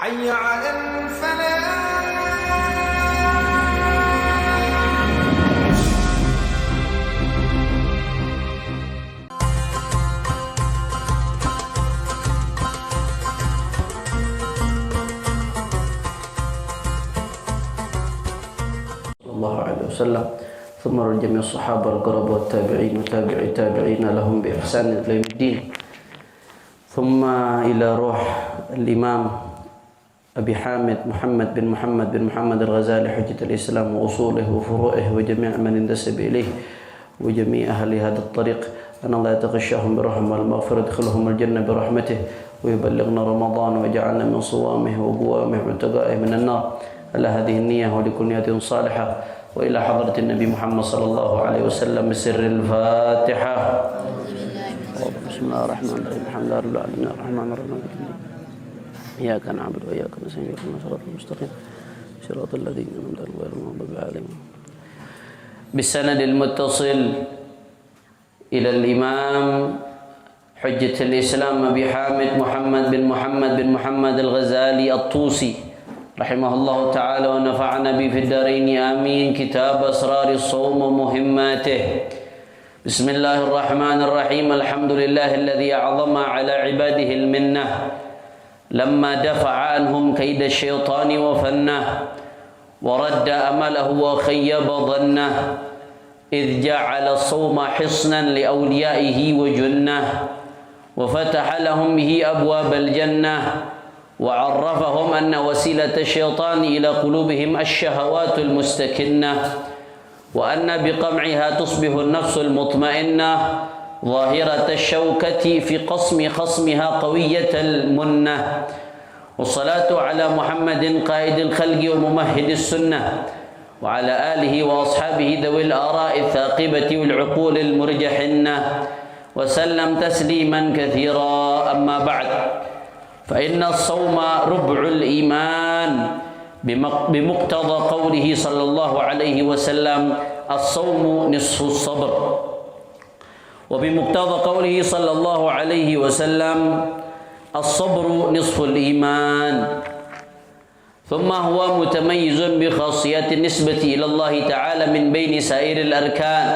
حي على الفلاح. الله عليه وسلم ثم جميع الصحابة القرب والتابعين وتابعي التابعين لهم بإحسان إلى يوم الدين ثم إلى روح الإمام أبي حامد محمد بن محمد الغزالي حجة الإسلام وأصوله وفروعه وجميع من انتسب إليه وجميع أهل هذا الطريق أن الله يتغشاهم برحمة والمغفرة يدخلهم الجنة برحمته ويبلغنا رمضان ويجعلنا من صوامه وقوامه وابتغائه من النار على هذه النية ولكل نية صالحة وإلى حضرة النبي محمد صلى الله عليه وسلم بسر الفاتحة. بسم الله الرحمن الرحيم الحمد لله رب العالمين الرحمن الرحيم إياك نعبد وإياك نستعين اهدنا الصراط المستقيم صراط الذين أنعمت عليهم غير المغضوب عليهم. بالسند المتصل إلى الإمام حجة الإسلام أبي حامد محمد بن محمد الغزالي الطوسي رحمه الله تعالى ونفعنا به في الدارين آمين. كتاب أسرار الصوم ومهماته. بسم الله الرحمن الرحيم. الحمد لله الذي أعظم على عباده المنة لما دفع عنهم كيد الشيطان وفنه ورد أمله وخيب ظنه إذ جعل الصوم حصنا لأوليائه وجنه وفتح لهم به أبواب الجنة وعرفهم أن وسيلة الشيطان إلى قلوبهم الشهوات المستكنة وأن بقمعها تصبح النفس المطمئنة ظاهرة الشوكة في قصم خصمها قوية المنة. والصلاة على محمد قائد الخلق وممهد السنة وعلى آله وأصحابه ذوي الآراء الثاقبة والعقول المرجحنة وسلم تسليما كثيرا. أما بعد فإن الصوم ربع الإيمان بمقتضى قوله صلى الله عليه وسلم الصوم نصف الصبر وبمقتضى قوله صلى الله عليه وسلم الصبر نصف الإيمان. ثم هو متميز بخاصية النسبة إلى الله تعالى من بين سائر الأركان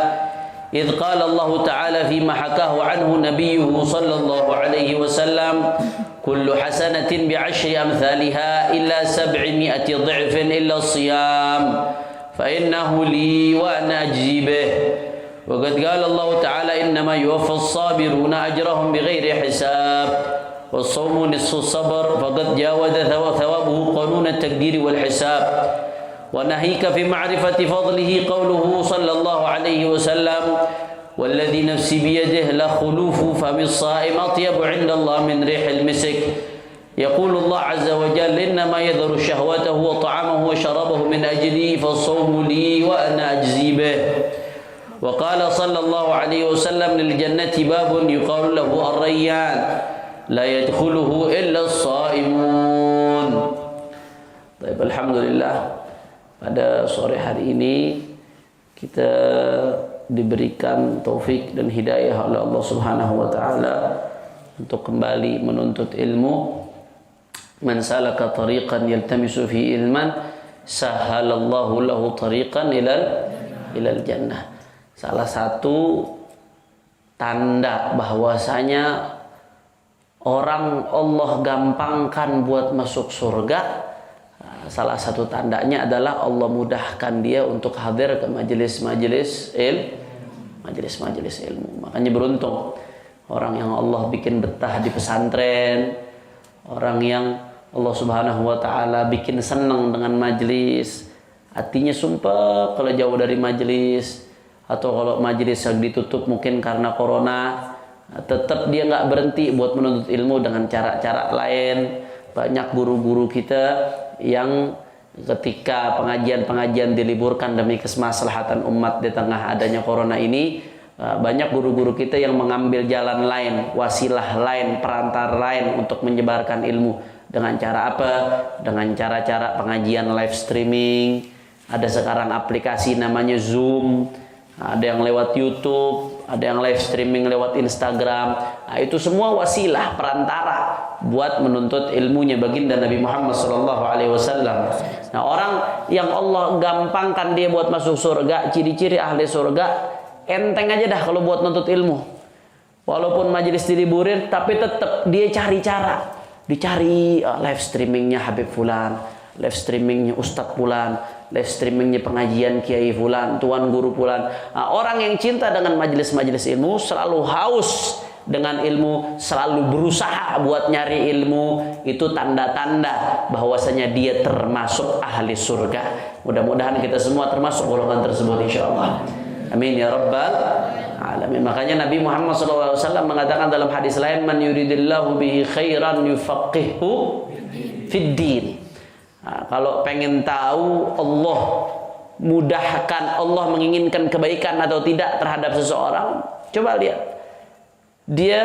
إذ قال الله تعالى فيما حكاه عنه نبيه صلى الله عليه وسلم كل حسنة بعشر أمثالها إلا 700 ضعف إلا الصيام فإنه لي وأنا أجزي به. وقد قال الله تعالى إنما يوفى الصابرون أجرهم بغير حساب والصوم نصف الصبر فقد جاوز ثوابه قانون التقدير والحساب. وناهيك في معرفة فضله قوله صلى الله عليه وسلم والذي نفسي بيده لخلوف فم الصائم أطيب عند الله من ريح المسك. يقول الله عز وجل إنما يذر شهوته وطعامه وشرابه من أجلي فالصوم لي وأنا أجزي به. وقال صلى الله عليه وسلم للجنة باب يقال له الريان لا يدخله إلا الصائمون. طيب الحمد لله. Pada sore hari ini kita diberikan taufik dan hidayah oleh Allah Subhanahu wa taala untuk kembali menuntut ilmu. Man salaka tariqan yaltamisu fi ilman sahalallahu lahu tariqan ilal jannah. Salah satu tanda bahwasanya orang Allah gampangkan buat masuk surga, salah satu tandanya adalah Allah mudahkan dia untuk hadir ke majelis-majelis ilmu. Makanya beruntung orang yang Allah bikin betah di pesantren, orang yang Allah Subhanahu wa taala bikin senang dengan majelis, hatinya sumpah kalau jauh dari majelis atau kalau majelis yang ditutup mungkin karena corona, tetap dia nggak berhenti buat menuntut ilmu dengan cara-cara lain. Banyak guru-guru kita yang ketika pengajian-pengajian diliburkan demi kemaslahatan umat di tengah adanya corona ini, banyak guru-guru kita yang mengambil jalan lain, wasilah lain, perantara lain untuk menyebarkan ilmu. Dengan cara apa? Dengan cara-cara pengajian live streaming. Ada sekarang aplikasi namanya Zoom, ada yang lewat YouTube, ada yang live streaming lewat Instagram. Nah, itu semua wasilah perantara buat menuntut ilmunya baginda Nabi Muhammad SAW. Nah, orang yang Allah gampangkan dia buat masuk surga, ciri-ciri ahli surga, enteng aja dah kalau buat nuntut ilmu. Walaupun majelis diliburin, tapi tetap dia cari cara. Dicari live streamingnya Habib Fulan, live streamingnya Ustadz Fulan, live streamingnya pengajian Kiai Fulan, Tuan Guru Fulan. Nah, orang yang cinta dengan majelis-majelis ilmu selalu haus dengan ilmu, selalu berusaha buat nyari ilmu. Itu tanda-tanda bahwasanya dia termasuk ahli surga. Mudah-mudahan kita semua termasuk golongan tersebut insyaallah. Amin ya rabbal alamin. Makanya Nabi Muhammad SAW mengatakan dalam hadis lain, man yuridillahu bihi khairan yufaqihu fid din. Nah, kalau pengen tahu Allah mudahkan, Allah menginginkan kebaikan atau tidak terhadap seseorang, coba lihat dia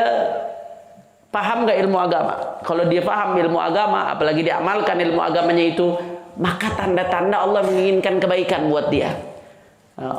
paham gak ilmu agama. Kalau dia paham ilmu agama, apalagi dia amalkan ilmu agamanya itu, maka tanda-tanda Allah menginginkan kebaikan buat dia.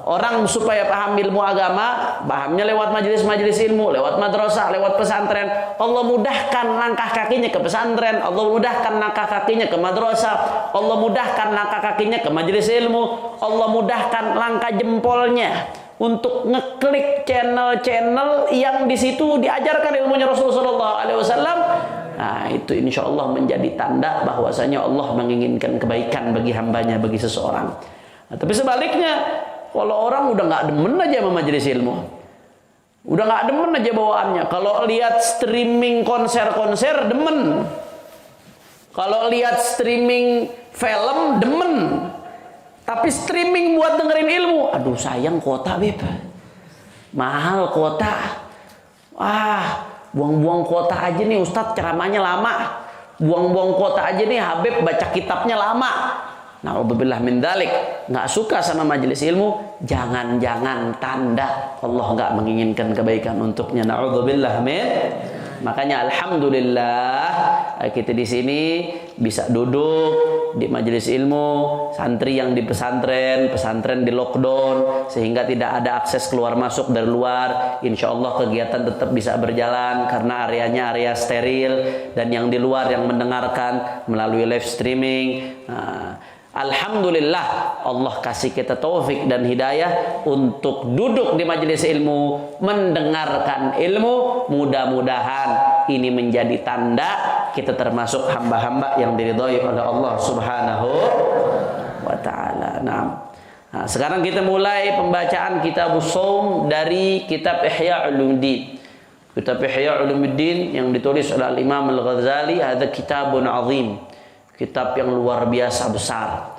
Orang supaya paham ilmu agama, pahamnya lewat majelis-majelis ilmu, lewat madrasah, lewat pesantren. Allah mudahkan langkah kakinya ke pesantren, Allah mudahkan langkah kakinya ke madrasah, Allah mudahkan langkah kakinya ke majelis ilmu, Allah mudahkan langkah jempolnya untuk ngeklik channel-channel yang di situ diajarkan ilmunya Rasulullah SAW. Nah, itu insya Allah menjadi tanda bahwasanya Allah menginginkan kebaikan bagi hambanya, bagi seseorang. Nah, tapi sebaliknya, kalau orang udah nggak demen aja sama majelis ilmu, udah nggak demen aja bawaannya. Kalau lihat streaming konser-konser demen, kalau lihat streaming film demen. Tapi streaming buat dengerin ilmu, aduh sayang kuota beb, mahal kuota. Wah, buang-buang kuota aja nih Ustadz, ceramahnya lama. Buang-buang kuota aja nih Habib, baca kitabnya lama. Na'udzubillah min dzalik. Nggak suka sama majelis ilmu, jangan-jangan tanda Allah nggak menginginkan kebaikan untuknya. Na'udzubillah min. Makanya alhamdulillah kita di sini bisa duduk di majelis ilmu, santri yang di pesantren, pesantren di lockdown sehingga tidak ada akses keluar masuk dari luar. Insya Allah kegiatan tetap bisa berjalan karena areanya area steril, dan yang di luar yang mendengarkan melalui live streaming. Alhamdulillah Allah kasih kita taufik dan hidayah untuk duduk di majelis ilmu, mendengarkan ilmu. Mudah-mudahan ini menjadi tanda kita termasuk hamba-hamba yang diridhai oleh Allah Subhanahu wa ta'ala. Nah, sekarang kita mulai pembacaan Kitabus Shaum dari kitab Ihya Ulumuddin. Kitab Ihya Ulumuddin yang ditulis oleh Imam Al-Ghazali, ada kitabun azim. Kitab yang luar biasa besar.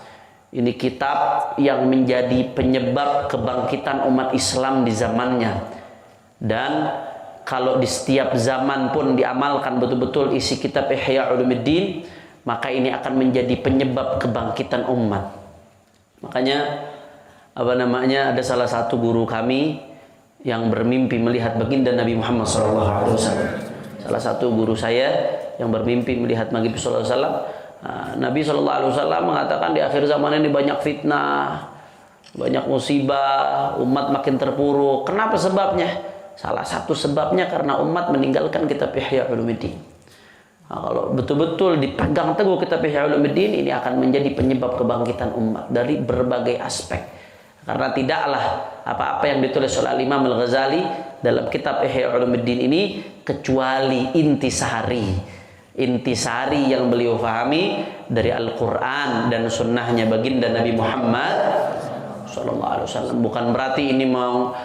Ini kitab yang menjadi penyebab kebangkitan umat Islam di zamannya. Dan kalau di setiap zaman pun diamalkan betul-betul isi kitab Ihya Ulumuddin, maka ini akan menjadi penyebab kebangkitan umat. Makanya ada salah satu guru kami yang bermimpi melihat baginda Nabi Muhammad SAW. Salah satu guru saya yang bermimpi melihat Nabi SAW. Nabi SAW mengatakan di akhir zaman ini banyak fitnah, banyak musibah, umat makin terpuruk. Kenapa sebabnya? Salah satu sebabnya karena umat meninggalkan kitab Ihya Ulumuddin. Kalau betul-betul dipegang teguh kitab Ihya Ulumuddin, ini akan menjadi penyebab kebangkitan umat dari berbagai aspek. Karena tidaklah apa-apa yang ditulis oleh Imam Al-Ghazali dalam kitab Ihya Ulumuddin ini kecuali intisari yang beliau fahami dari Al-Quran dan sunnahnya baginda Nabi Muhammad SAW. Bukan berarti ini mau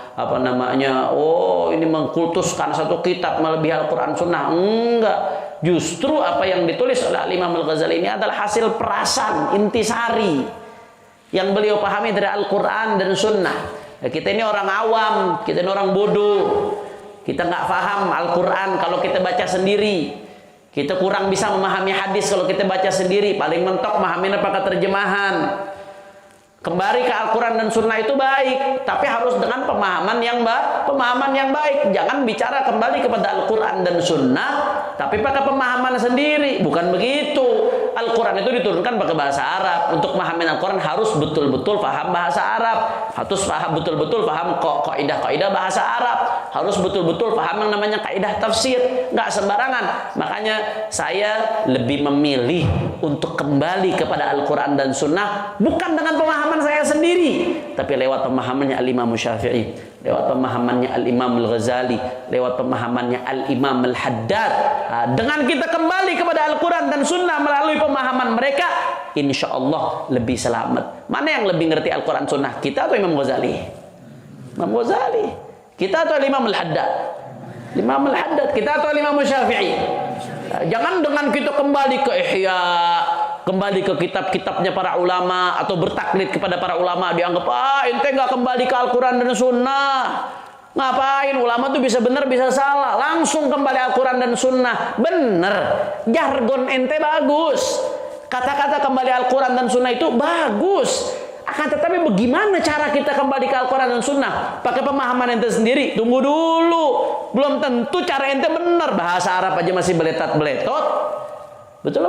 ini mengkultuskan satu kitab melebihi Al-Quran sunnah. Enggak. Justru apa yang ditulis oleh Imam Al-Ghazali ini adalah hasil perasan intisari yang beliau pahami dari Al-Quran dan sunnah. Kita ini orang awam, kita ini orang bodoh, kita nggak paham Al-Quran kalau kita baca sendiri. Kita kurang bisa memahami hadis kalau kita baca sendiri. Paling mentok memahami pakai terjemahan. Kembali ke Al-Quran dan Sunnah itu baik, tapi harus dengan pemahaman yang baik. Jangan bicara kembali kepada Al-Quran dan Sunnah, tapi pakai pemahaman sendiri. Bukan begitu. Al-Quran itu diturunkan pakai bahasa Arab. Untuk memahami Al-Quran harus betul-betul paham bahasa Arab. Harus betul-betul paham kaidah-kaidah bahasa Arab. harus betul-betul paham yang namanya kaidah tafsir, nggak sembarangan. Makanya saya lebih memilih untuk kembali kepada Al-Quran dan Sunnah, bukan dengan pemahaman saya sendiri, tapi lewat pemahamannya Al-Imam Syafi'i, lewat pemahamannya Al-Imam Al-Ghazali, lewat pemahamannya Al-Imam Al-Haddad. Dengan kita kembali kepada Al-Quran dan Sunnah melalui pemahaman mereka, insya Allah lebih selamat. Mana yang lebih ngerti Al-Quran Sunnah, kita atau Imam Ghazali? Imam Ghazali. Kita atau Imam Al-Haddad? Imam Al-Haddad. Kita atau Imam Syafi'i? Jangan dengan kita kembali ke Ihya, kembali ke kitab-kitabnya para ulama, atau bertaklid kepada para ulama, dianggap ente nggak kembali ke Al-Quran dan Sunnah. Ngapain? Ulama tuh bisa benar bisa salah. Langsung kembali Al-Quran dan Sunnah. Bener, jargon ente bagus, kata-kata kembali Al-Quran dan Sunnah itu bagus. Akan tetapi bagaimana cara kita kembali ke Al-Quran dan Sunnah? Pakai pemahaman ente sendiri? Tunggu dulu, belum tentu cara ente benar. Bahasa Arab aja masih beletat-beletot. Betul?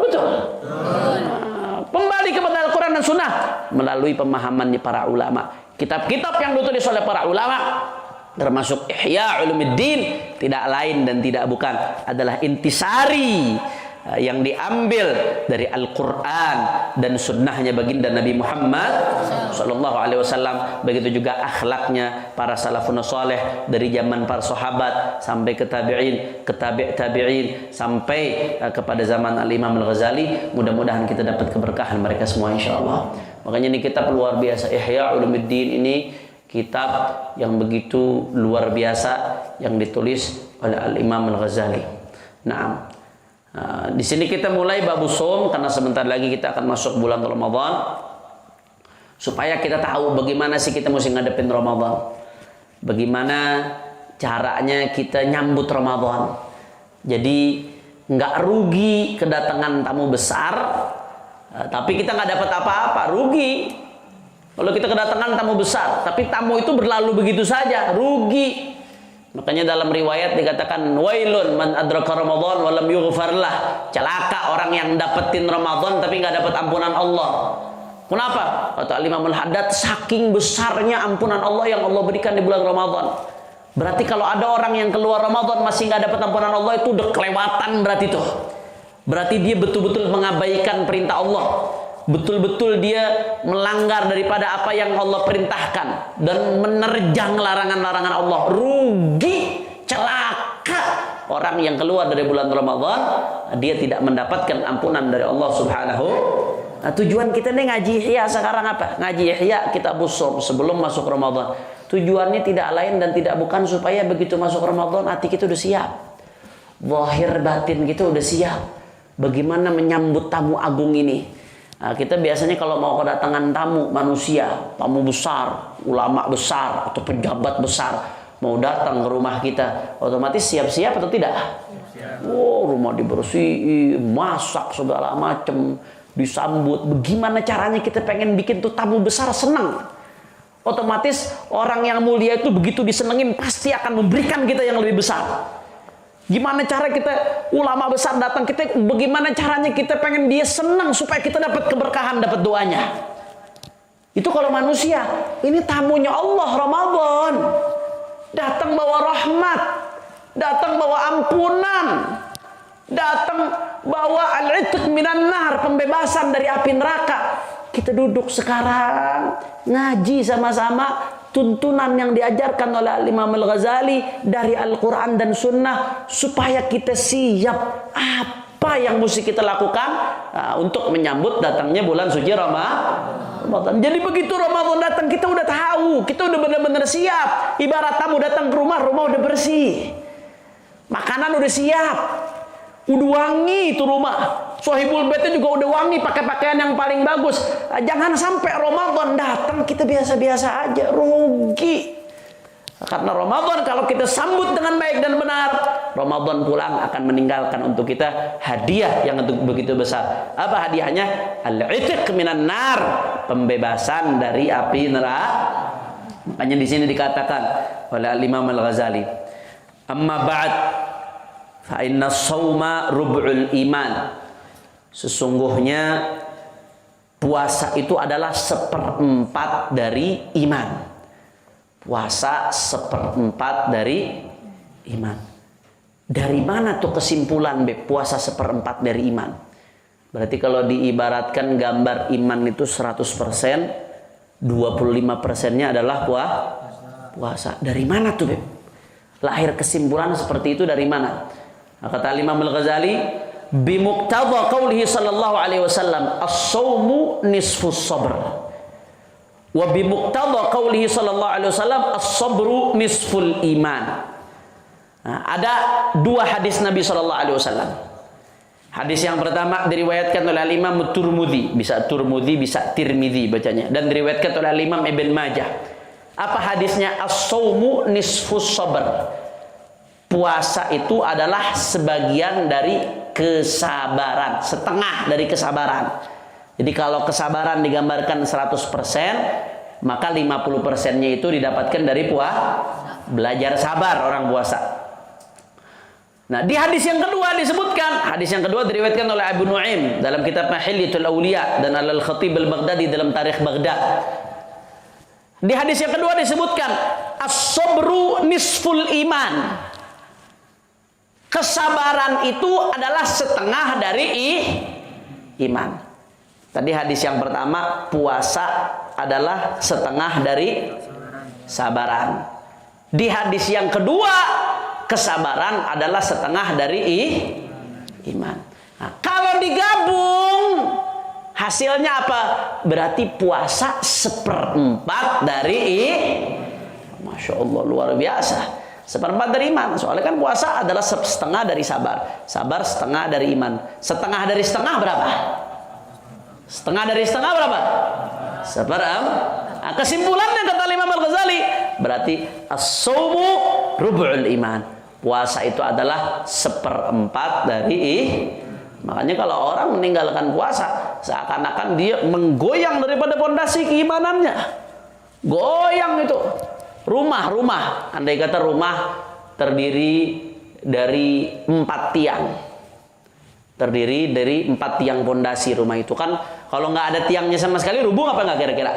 Kembali kepada Al-Quran dan Sunnah melalui pemahamannya para ulama. Kitab-kitab yang ditulis oleh para ulama, termasuk Ihya Ulumuddin, tidak lain dan tidak bukan adalah intisari yang diambil dari Al-Quran dan sunnahnya baginda Nabi Muhammad Sallallahu Alaihi Wasallam. Begitu juga akhlaknya para salafun saleh dari zaman para sahabat sampai ke tabi'in, ke tabi'in sampai kepada zaman Al-Imam Al-Ghazali. Mudah-mudahan kita dapat keberkahan mereka semua insyaallah. Makanya ini kitab luar biasa, Ihya Ulumuddin ini kitab yang begitu luar biasa yang ditulis oleh Al-Imam Al-Ghazali. Nah, di sini kita mulai babus shaum karena sebentar lagi kita akan masuk bulan Ramadan. Supaya kita tahu bagaimana sih kita mesti ngadepin Ramadan. Bagaimana caranya kita nyambut Ramadan. Jadi nggak rugi kedatangan tamu besar, tapi kita nggak dapat apa-apa, rugi. Kalau kita kedatangan tamu besar, tapi tamu itu berlalu begitu saja, rugi. Makanya dalam riwayat dikatakan wailun man adraka Ramadan wa lam yughfar lah. Celaka orang yang dapetin Ramadan tapi nggak dapat ampunan Allah. Kenapa? Kata Imam Al-Haddad, saking besarnya ampunan Allah yang Allah berikan di bulan Ramadan. Berarti kalau ada orang yang keluar Ramadan masih nggak dapat ampunan Allah, itu udah kelewatan berarti itu. Berarti dia betul-betul mengabaikan perintah Allah. Betul-betul dia melanggar daripada apa yang Allah perintahkan dan menerjang larangan-larangan Allah. Rugi, celaka orang yang keluar dari bulan Ramadan, dia tidak mendapatkan ampunan dari Allah Subhanahu. Nah, tujuan kita nih ngaji Ihya sekarang apa? Ngaji Ihya Kitabus Shaum sebelum masuk Ramadan. Tujuannya tidak lain dan tidak bukan supaya begitu masuk Ramadan hati kita udah siap, zahir batin kita udah siap. Bagaimana menyambut tamu agung ini? Nah, kita biasanya kalau mau kedatangan tamu manusia, tamu besar, ulama besar atau pejabat besar mau datang ke rumah kita, otomatis siap-siap atau tidak? Oh, rumah dibersihin, masak segala macam, disambut. Bagaimana caranya kita pengen bikin tuh tamu besar senang? Otomatis orang yang mulia itu begitu disenengin pasti akan memberikan kita yang lebih besar. Gimana cara kita ulama besar datang kita, bagaimana caranya kita pengen dia senang supaya kita dapat keberkahan, dapat doanya. Itu kalau manusia. Ini tamunya Allah Ramadan. Datang bawa rahmat, datang bawa ampunan, datang bawa al-'itq minan nar, pembebasan dari api neraka. Kita duduk sekarang ngaji sama-sama tuntunan yang diajarkan oleh Imam Al-Ghazali dari Al-Quran dan Sunnah supaya kita siap apa yang mesti kita lakukan untuk menyambut datangnya bulan suci Ramadan. Jadi begitu Ramadan datang kita udah tahu, kita udah benar-benar siap. Ibarat tamu datang ke rumah, rumah udah bersih, makanan udah siap, udah wangi itu rumah. Sohibul baitnya juga udah wangi, pakai pakaian yang paling bagus. Jangan sampai Ramadan datang kita biasa-biasa aja, rugi. Karena Ramadan kalau kita sambut dengan baik dan benar, Ramadan pulang akan meninggalkan untuk kita hadiah yang begitu besar. Apa hadiahnya? Al-'itq minan nar, pembebasan dari api neraka. Makanya di sini dikatakan oleh Imam Al-Ghazali, amma ba'd fa inna as-shauma rub'ul iman. Sesungguhnya puasa itu adalah 1/4 dari iman. Puasa 1/4 dari iman. Dari mana tuh kesimpulan puasa 1/4 dari iman? Berarti kalau diibaratkan gambar iman itu 100%, 25%-nya adalah puasa. Dari mana tuh, Beb? Lahir kesimpulan seperti itu dari mana? Nah, kata Imam Al-Ghazali, bimuqtadha qaulihi sallallahu alaihi wasallam, as-shaumu nisfus sabr. Wa bimuqtadha qaulihi sallallahu alaihi wasallam, as-sabru nisful iman. Nah, ada dua hadis Nabi sallallahu alaihi wasallam. Hadis yang pertama diriwayatkan oleh Imam Turmudi, bisa Turmudi, bisa Tirmidzi bacanya, dan diriwayatkan oleh Imam Ibn Majah. Apa hadisnya? As-shaumu nisfus sabr. Puasa itu adalah sebagian dari kesabaran, setengah dari kesabaran. Jadi kalau kesabaran digambarkan 100%, maka 50%-nya itu didapatkan dari belajar sabar orang puasa. Nah, di hadis yang kedua disebutkan, hadis yang kedua diriwayatkan oleh Abu Nuaim dalam kitab Hilyatul Auliya dan Al-Khatib Al-Baghdadi dalam Tarikh Baghdad. Di hadis yang kedua disebutkan as-sabru nisful iman. Kesabaran itu adalah setengah dari iman. Tadi hadis yang pertama, puasa adalah setengah dari sabaran. Di hadis yang kedua, kesabaran adalah setengah dari iman. Nah, kalau digabung hasilnya apa? Berarti puasa 1/4 dari Masya Allah, luar biasa. 1/4 dari iman. Soalnya kan puasa adalah setengah dari sabar. Sabar setengah dari iman. Setengah dari setengah berapa? Setengah dari setengah berapa? 1/4. Nah, kesimpulannya kata Imam Al-Ghazali, berarti as-shaumu rub'ul iman. Puasa itu adalah 1/4 dari Makanya kalau orang meninggalkan puasa, seakan-akan dia menggoyang daripada pondasi keimanannya. Goyang itu. Rumah, andai kata rumah terdiri dari 4 tiang. Terdiri dari 4 tiang pondasi rumah itu kan, kalau nggak ada tiangnya sama sekali rubuh apa nggak kira-kira?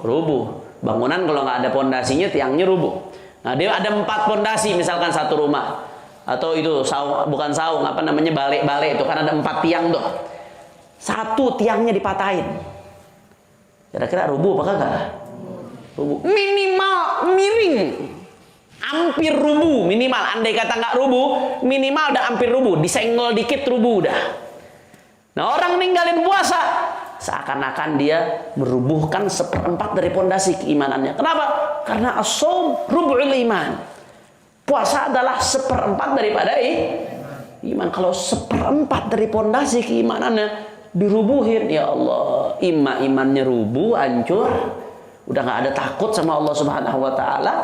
Rubuh. Bangunan kalau nggak ada pondasinya, tiangnya rubuh. Nah, dia ada 4 pondasi misalkan satu rumah. Atau itu saung, bukan saung, apa namanya, balik itu kan ada 4 tiang tuh. Satu tiangnya dipatahin. Kira-kira rubuh apa kagak? Rubuh. Minimal miring. Hampir rubuh minimal. Andai kata nggak rubuh, minimal udah hampir rubuh. Disenggol dikit rubuh udah. Nah, orang ninggalin puasa seakan-akan dia merubuhkan 1/4 dari pondasi keimanannya. Kenapa? Karena as-shaum rub'ul iman. Puasa adalah 1/4 daripada iman. Kalau 1/4 dari pondasi keimanannya dirubuhin, ya Allah, imannya rubuh, hancur, udah nggak ada takut sama Allah Subhanahu Wa Taala.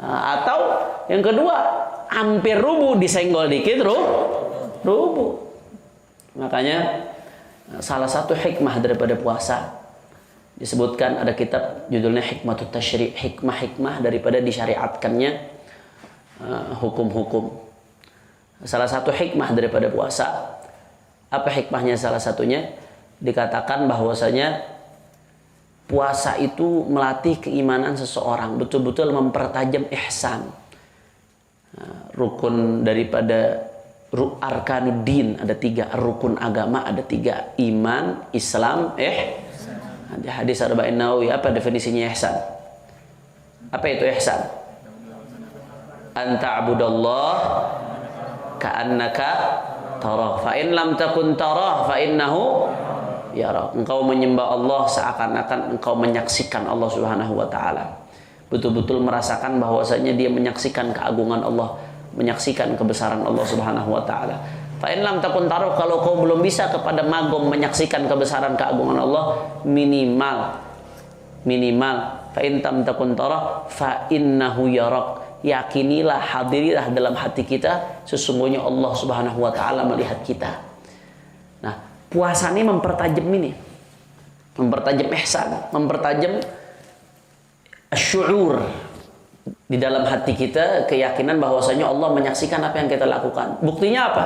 Atau yang kedua, hampir rubuh, disenggol dikit rubuh. Makanya salah satu hikmah daripada puasa disebutkan, ada kitab judulnya Hikmatut Tasyri', hikmah-hikmah daripada disyariatkannya hukum-hukum. Salah satu hikmah daripada puasa, apa hikmahnya? Salah satunya dikatakan bahwasanya puasa itu melatih keimanan seseorang, betul-betul mempertajam ihsan. Rukun daripada arkanuddin ada 3, rukun agama ada 3, iman, Islam, Ada hadis Arba'in Nawawi, apa definisinya ihsan? Apa itu ihsan? Anta'budallah ka'annaka tarah, fa in lam takun tarah fa innahu yara. Engkau menyembah Allah seakan-akan engkau menyaksikan Allah Subhanahu wa taala. Betul-betul merasakan bahwasanya dia menyaksikan keagungan Allah, menyaksikan kebesaran Allah Subhanahu wa taala. Fa in lam takun tarah, kalau kau belum bisa kepada magom menyaksikan kebesaran keagungan Allah, minimal fa in tam takun tarah fa innahu yarak. Yakinilah, hadirilah dalam hati kita, sesungguhnya Allah Subhanahu wa taala melihat kita. Nah, puasa ini mempertajam ini. Mempertajam ihsan, mempertajam syuur di dalam hati kita, keyakinan bahwasanya Allah menyaksikan apa yang kita lakukan. Buktinya apa?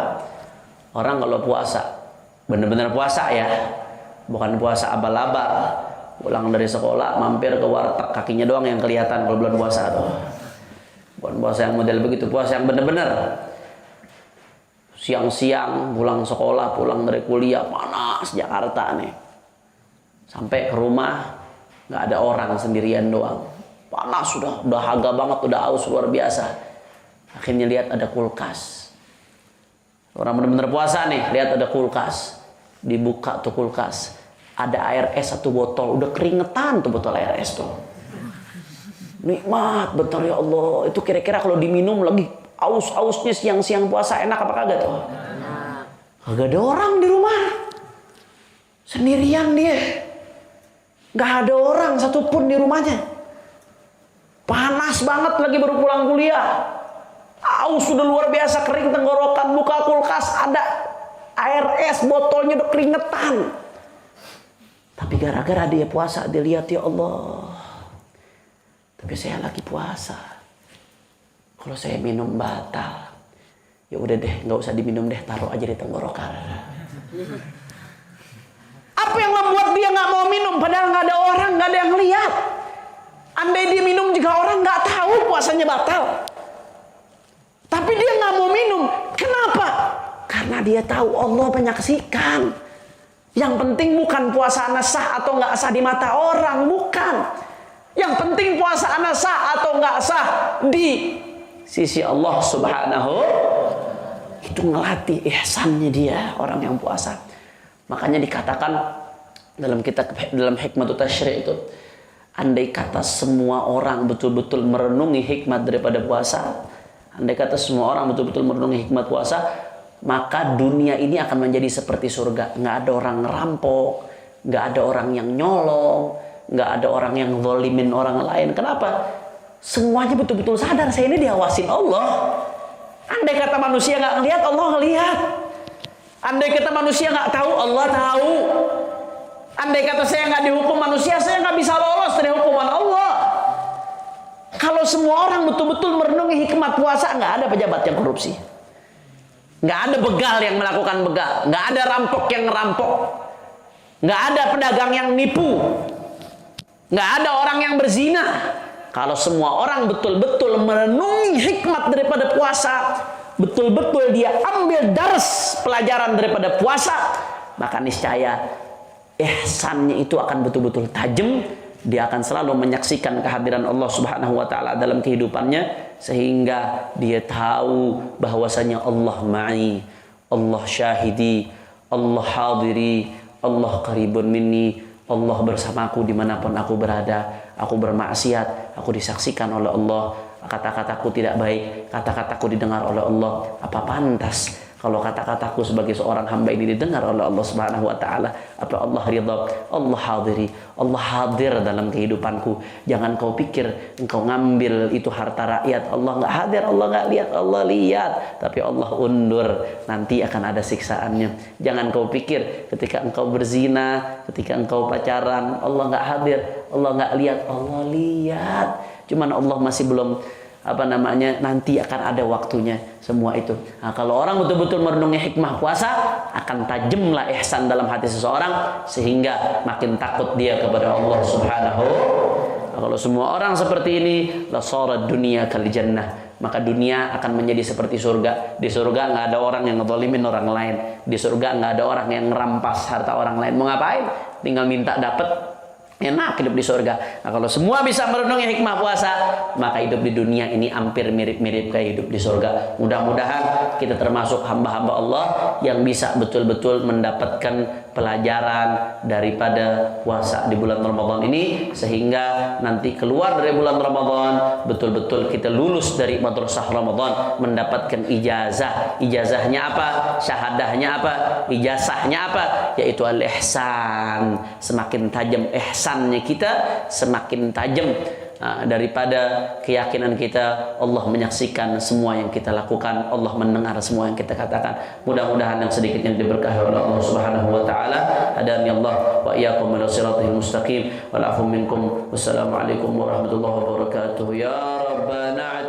Orang kalau puasa, benar-benar puasa ya, bukan puasa abal-abal, pulang dari sekolah mampir ke warteg, kakinya doang yang kelihatan kalau bulan puasa tuh. Bukan puasa yang model begitu, puasa yang benar-benar. Siang-siang pulang sekolah, pulang dari kuliah, panas Jakarta nih. Sampai ke rumah nggak ada orang, sendirian doang. Panas udah haga banget, udah aus luar biasa. Akhirnya lihat ada kulkas. Orang benar-benar puasa nih, lihat ada kulkas. Dibuka tuh kulkas. Ada air es 1 botol, udah keringetan tuh botol air es tuh. Nikmat betul ya Allah. Itu kira-kira kalau diminum lagi aus-ausnya siang-siang puasa enak apa kagak tuh? Kagak ada orang di rumah. Sendirian dia. Gak ada orang satupun di rumahnya. Panas banget lagi baru pulang kuliah. Aus sudah luar biasa, kering tenggorokan. Buka kulkas ada air es, botolnya udah keringetan. Tapi gara-gara dia puasa, dia lihat ya Allah. Tapi saya lagi puasa. Kalau saya minum batal. Ya udah deh, nggak usah diminum deh, taruh aja di tenggorokan. Apa yang membuat dia nggak mau minum? Padahal nggak ada orang, nggak ada yang lihat. Andai dia minum juga orang nggak tahu puasanya batal. Tapi dia nggak mau minum. Kenapa? Karena dia tahu Allah menyaksikan. Yang penting bukan puasa anda sah atau nggak sah di mata orang, bukan. Yang penting puasa anda sah atau nggak sah di sisi Allah Subhanahu. Itu ngelatih ihsannya dia orang yang puasa. Makanya dikatakan dalam kitab, dalam Hikmatut Tasyri' itu, andai kata semua orang betul-betul merenungi hikmat daripada puasa, andai kata semua orang betul-betul merenungi hikmat puasa, maka dunia ini akan menjadi seperti surga. Nggak ada orang ngerampok, nggak ada orang yang nyolong, nggak ada orang yang zalimin orang lain. Kenapa? Semuanya betul-betul sadar saya ini diawasin Allah. Andai kata manusia nggak ngelihat, Allah ngelihat. Andai kata manusia nggak tahu, Allah tahu. Andai kata saya nggak dihukum manusia, saya nggak bisa lolos dari hukuman Allah. Kalau semua orang betul-betul merenungi hikmat puasa, nggak ada pejabat yang korupsi, nggak ada begal yang melakukan begal, nggak ada rampok yang ngerampok, nggak ada pedagang yang nipu, nggak ada orang yang berzina. Kalau semua orang betul-betul merenungi hikmat daripada puasa, betul-betul dia ambil dars pelajaran daripada puasa, maka niscaya ihsannya itu akan betul-betul tajam. Dia akan selalu menyaksikan kehadiran Allah Subhanahu wa taala dalam kehidupannya, sehingga dia tahu bahwasanya Allah ma'i, Allah syahidi, Allah hadiri, Allah qaribun minni, Allah bersamaku dimanapun aku berada. Aku bermaksiat, aku disaksikan oleh Allah. Kata-kataku tidak baik, kata-kataku didengar oleh Allah. Apa pantas kalau kata-kataku sebagai seorang hamba ini didengar oleh Allah Subhanahu wa taala? Apa Allah ridha? Allah hadiri, Allah hadir dalam kehidupanku. Jangan kau pikir engkau ngambil itu harta rakyat, Allah nggak hadir, Allah nggak lihat, Allah lihat. Tapi Allah undur, nanti akan ada siksaannya. Jangan kau pikir ketika engkau berzina, ketika engkau pacaran, Allah nggak hadir, Allah nggak lihat, Allah lihat. Cuman Allah masih belum nanti akan ada waktunya semua itu. Nah, kalau orang betul-betul merenungi hikmah puasa, akan tajamlah ihsan dalam hati seseorang, sehingga makin takut dia kepada Allah Subhanahu. Nah, kalau semua orang seperti ini, la sarat dunia kal jannah, maka dunia akan menjadi seperti surga. Di surga nggak ada orang yang ngezalimin orang lain. Di surga nggak ada orang yang ngerampas harta orang lain. Mau ngapain? Tinggal minta dapat. Enak hidup di surga. Nah, kalau semua bisa merenungi hikmah puasa, maka hidup di dunia ini hampir mirip-mirip kayak hidup di surga. Mudah-mudahan kita termasuk hamba-hamba Allah yang bisa betul-betul mendapatkan pelajaran daripada puasa di bulan Ramadan ini, sehingga nanti keluar dari bulan Ramadan betul-betul kita lulus dari madrasah Ramadan, mendapatkan ijazah. Ijazahnya apa? Syahadahnya apa? Ijazahnya apa? Yaitu al-ihsan. Semakin tajam ihsannya kita, semakin tajam daripada keyakinan kita. Allah menyaksikan semua yang kita lakukan, Allah mendengar semua yang kita katakan. Mudah-mudahan yang sedikit yang diberkahi oleh Allah Subhanahu wa taala. Hadani Allah wa iyyakum ila siratal mustaqim. Wal afu minkum. Wassalamualaikum warahmatullahi wabarakatuh. Ya Rabbana